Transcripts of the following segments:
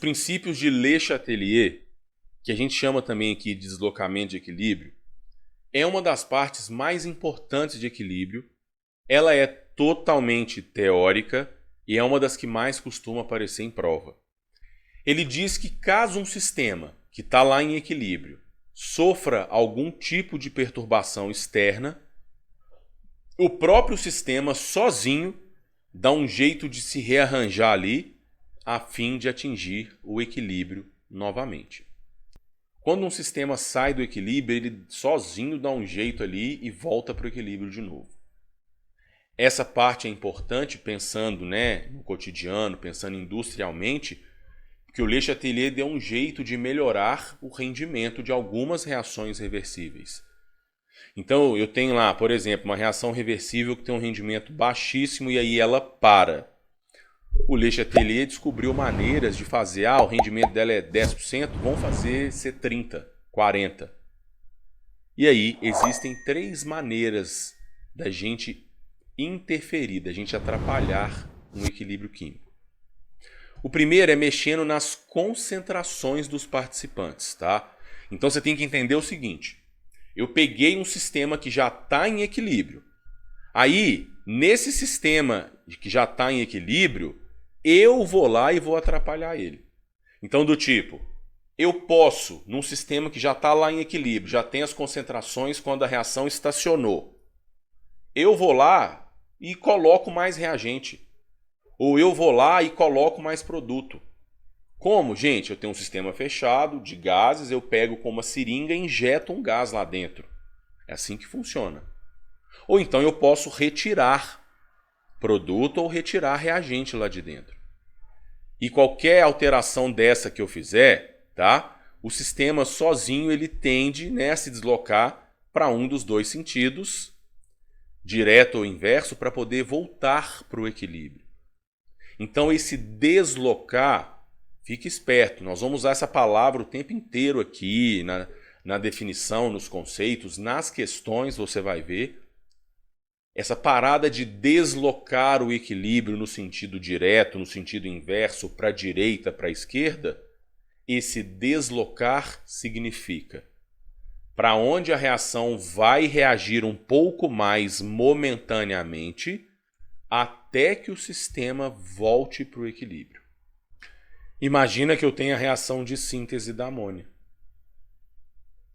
os princípios de Le Chatelier, que a gente chama também aqui de deslocamento de equilíbrio, é uma das partes mais importantes de equilíbrio. Ela é totalmente teórica e é uma das que mais costuma aparecer em prova. Ele diz que caso um sistema que está lá em equilíbrio sofra algum tipo de perturbação externa, o próprio sistema sozinho dá um jeito de se rearranjar ali a fim de atingir o equilíbrio novamente. Quando um sistema sai do equilíbrio, ele sozinho dá um jeito ali e volta para o equilíbrio de novo. Essa parte é importante pensando, no cotidiano, pensando industrialmente, porque o Le Chatelier deu um jeito de melhorar o rendimento de algumas reações reversíveis. Então eu tenho lá, por exemplo, uma reação reversível que tem um rendimento baixíssimo e aí ela para. O Le Chatelier descobriu maneiras de fazer, o rendimento dela é 10%, vamos fazer ser 30%, 40%. E aí existem 3 maneiras da gente interferir, da gente atrapalhar um equilíbrio químico. O primeiro é mexendo nas concentrações dos participantes, tá? Então você tem que entender o seguinte, eu peguei um sistema que já está em equilíbrio. Aí, nesse sistema que já está em equilíbrio, eu vou lá e vou atrapalhar ele. Então, do tipo, eu posso, num sistema que já está lá em equilíbrio, já tem as concentrações quando a reação estacionou, eu vou lá e coloco mais reagente. Ou eu vou lá e coloco mais produto. Como? Gente, eu tenho um sistema fechado de gases, eu pego com uma seringa e injeto um gás lá dentro. É assim que funciona. Ou então eu posso retirar produto ou retirar reagente lá de dentro. E qualquer alteração dessa que eu fizer, tá? O sistema sozinho ele tende a se deslocar para um dos dois sentidos, direto ou inverso, para poder voltar para o equilíbrio. Então esse deslocar, fique esperto, nós vamos usar essa palavra o tempo inteiro aqui, na definição, nos conceitos, nas questões você vai ver. Essa parada de deslocar o equilíbrio no sentido direto, no sentido inverso, para a direita, para a esquerda, esse deslocar significa para onde a reação vai reagir um pouco mais momentaneamente até que o sistema volte para o equilíbrio. Imagina que eu tenho a reação de síntese da amônia.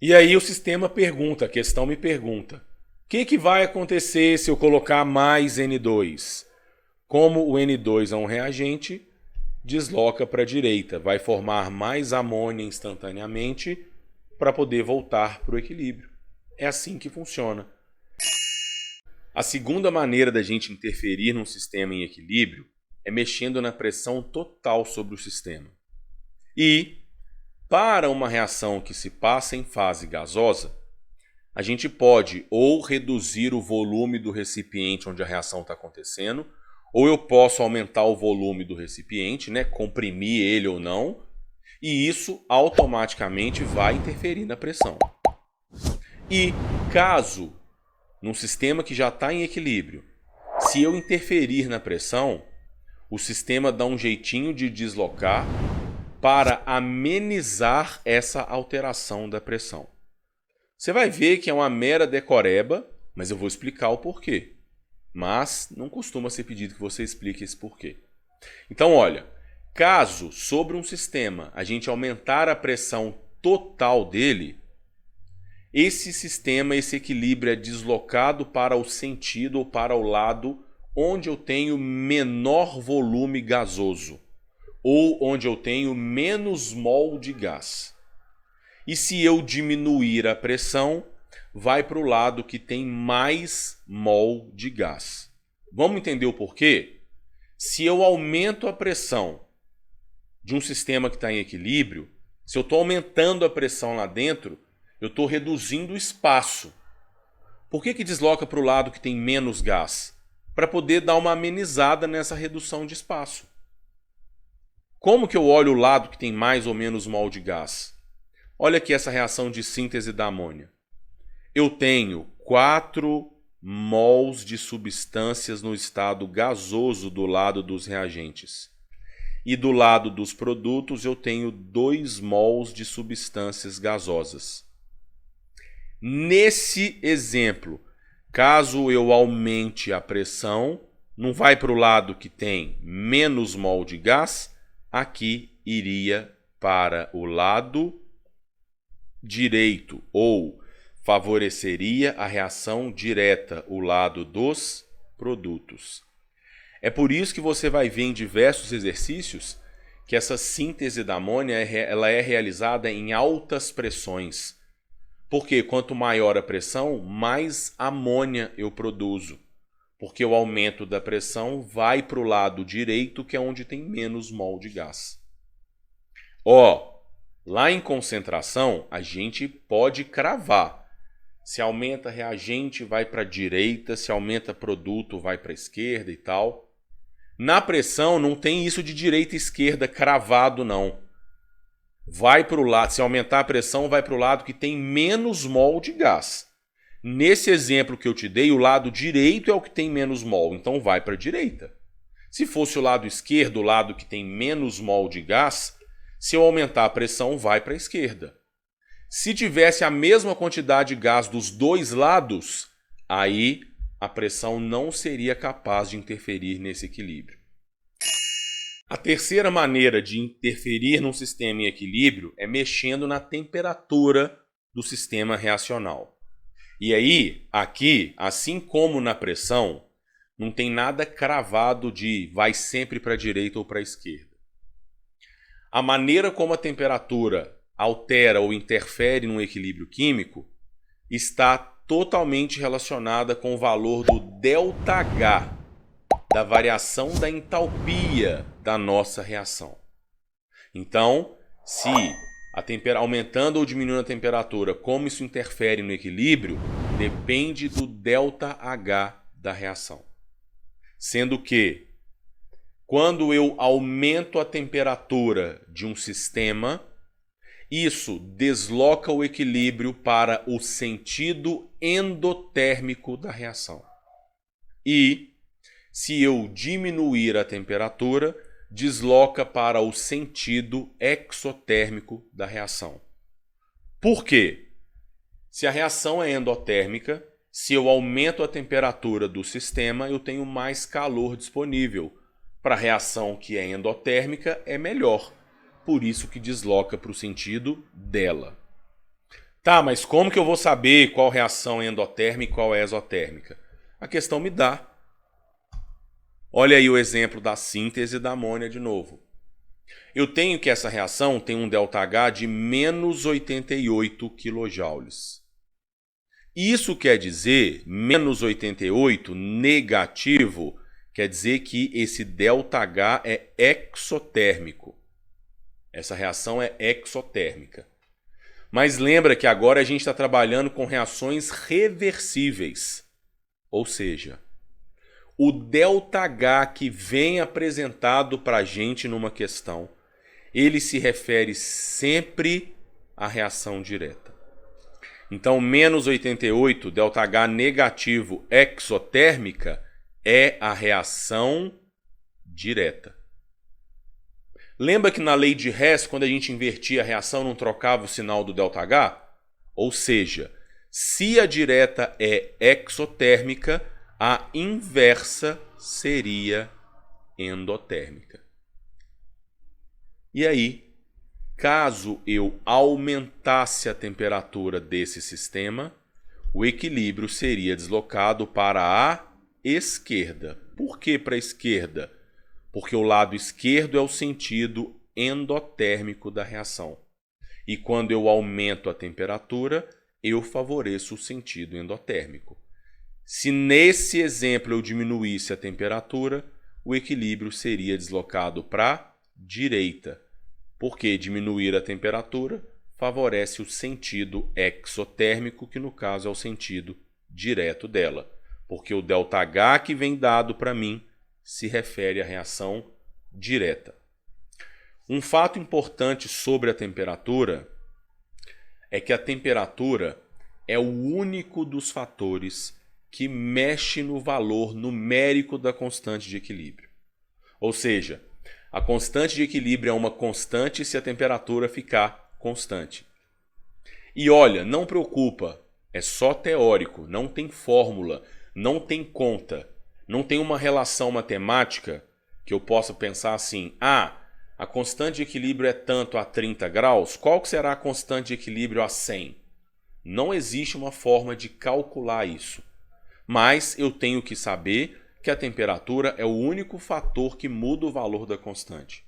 E aí o sistema pergunta, a questão me pergunta, o que vai acontecer se eu colocar mais N2? Como o N2 é um reagente, desloca para a direita, vai formar mais amônia instantaneamente para poder voltar para o equilíbrio. É assim que funciona. A segunda maneira da gente interferir num sistema em equilíbrio é mexendo na pressão total sobre o sistema. E, para uma reação que se passa em fase gasosa, a gente pode ou reduzir o volume do recipiente onde a reação está acontecendo, ou eu posso aumentar o volume do recipiente, comprimir ele ou não, e isso automaticamente vai interferir na pressão. E caso, num sistema que já está em equilíbrio, se eu interferir na pressão, o sistema dá um jeitinho de deslocar para amenizar essa alteração da pressão. Você vai ver que é uma mera decoreba, mas eu vou explicar o porquê. Mas não costuma ser pedido que você explique esse porquê. Então, olha, caso sobre um sistema a gente aumentar a pressão total dele, esse sistema, esse equilíbrio é deslocado para o sentido ou para o lado onde eu tenho menor volume gasoso ou onde eu tenho menos mol de gás. E se eu diminuir a pressão, vai para o lado que tem mais mol de gás. Vamos entender o porquê? Se eu aumento a pressão de um sistema que está em equilíbrio, se eu estou aumentando a pressão lá dentro, eu estou reduzindo o espaço. Por que desloca para o lado que tem menos gás? Para poder dar uma amenizada nessa redução de espaço. Como que eu olho o lado que tem mais ou menos mol de gás? Olha aqui essa reação de síntese da amônia. Eu tenho 4 mols de substâncias no estado gasoso do lado dos reagentes. e do lado dos produtos eu tenho 2 mols de substâncias gasosas. Nesse exemplo, caso eu aumente a pressão, não vai para o lado que tem menos mol de gás, aqui iria para o lado direito, ou favoreceria a reação direta, o lado dos produtos. É por isso que você vai ver em diversos exercícios que essa síntese da amônia ela é realizada em altas pressões. Porque quanto maior a pressão, mais amônia eu produzo. Porque o aumento da pressão vai para o lado direito, que é onde tem menos mol de gás. Lá em concentração, a gente pode cravar. Se aumenta reagente, vai para a direita. Se aumenta produto, vai para a esquerda e tal. Na pressão, não tem isso de direita e esquerda cravado, não. Vai para o lado, se aumentar a pressão, vai para o lado que tem menos mol de gás. Nesse exemplo que eu te dei, o lado direito é o que tem menos mol, então vai para a direita. Se fosse o lado esquerdo, o lado que tem menos mol de gás, se eu aumentar a pressão, vai para a esquerda. Se tivesse a mesma quantidade de gás dos dois lados, aí a pressão não seria capaz de interferir nesse equilíbrio. A terceira maneira de interferir num sistema em equilíbrio é mexendo na temperatura do sistema reacional. E aí, aqui, assim como na pressão, não tem nada cravado de vai sempre para a direita ou para a esquerda. A maneira como a temperatura altera ou interfere num equilíbrio químico está totalmente relacionada com o valor do ΔH, da variação da entalpia da nossa reação. Então, se aumentando ou diminuindo a temperatura, como isso interfere no equilíbrio, depende do ΔH da reação. Sendo que, quando eu aumento a temperatura de um sistema, isso desloca o equilíbrio para o sentido endotérmico da reação. E, se eu diminuir a temperatura, desloca para o sentido exotérmico da reação. Por quê? Se a reação é endotérmica, se eu aumento a temperatura do sistema, eu tenho mais calor disponível. Para a reação que é endotérmica, é melhor. Por isso que desloca para o sentido dela. Tá, mas como que eu vou saber qual reação é endotérmica e qual é exotérmica? A questão me dá. Olha aí o exemplo da síntese da amônia de novo. Eu tenho que essa reação tem um ΔH de menos 88 kJ. Isso quer dizer, menos 88 negativo, quer dizer que esse ΔH é exotérmico. Essa reação é exotérmica. Mas lembra que agora a gente está trabalhando com reações reversíveis. Ou seja, o ΔH que vem apresentado para a gente numa questão, ele se refere sempre à reação direta. Então, menos 88, ΔH negativo exotérmica, é a reação direta. Lembra que na lei de Hess, quando a gente invertia a reação, não trocava o sinal do ΔH? Ou seja, se a direta é exotérmica, a inversa seria endotérmica. E aí, caso eu aumentasse a temperatura desse sistema, o equilíbrio seria deslocado para a esquerda. Por que para a esquerda? Porque o lado esquerdo é o sentido endotérmico da reação. E quando eu aumento a temperatura, eu favoreço o sentido endotérmico. Se nesse exemplo eu diminuísse a temperatura, o equilíbrio seria deslocado para a direita. Porque diminuir a temperatura favorece o sentido exotérmico, que no caso é o sentido direto dela. Porque o ΔH que vem dado para mim se refere à reação direta. Um fato importante sobre a temperatura é que a temperatura é o único dos fatores que mexe no valor numérico da constante de equilíbrio. Ou seja, A constante de equilíbrio é uma constante se a temperatura ficar constante. E olha, não preocupa, é só teórico, não tem fórmula, não tem conta, não tem uma relação matemática que eu possa pensar assim, a constante de equilíbrio é tanto a 30 graus, qual que será a constante de equilíbrio a 100? Não existe uma forma de calcular isso. Mas eu tenho que saber que a temperatura é o único fator que muda o valor da constante.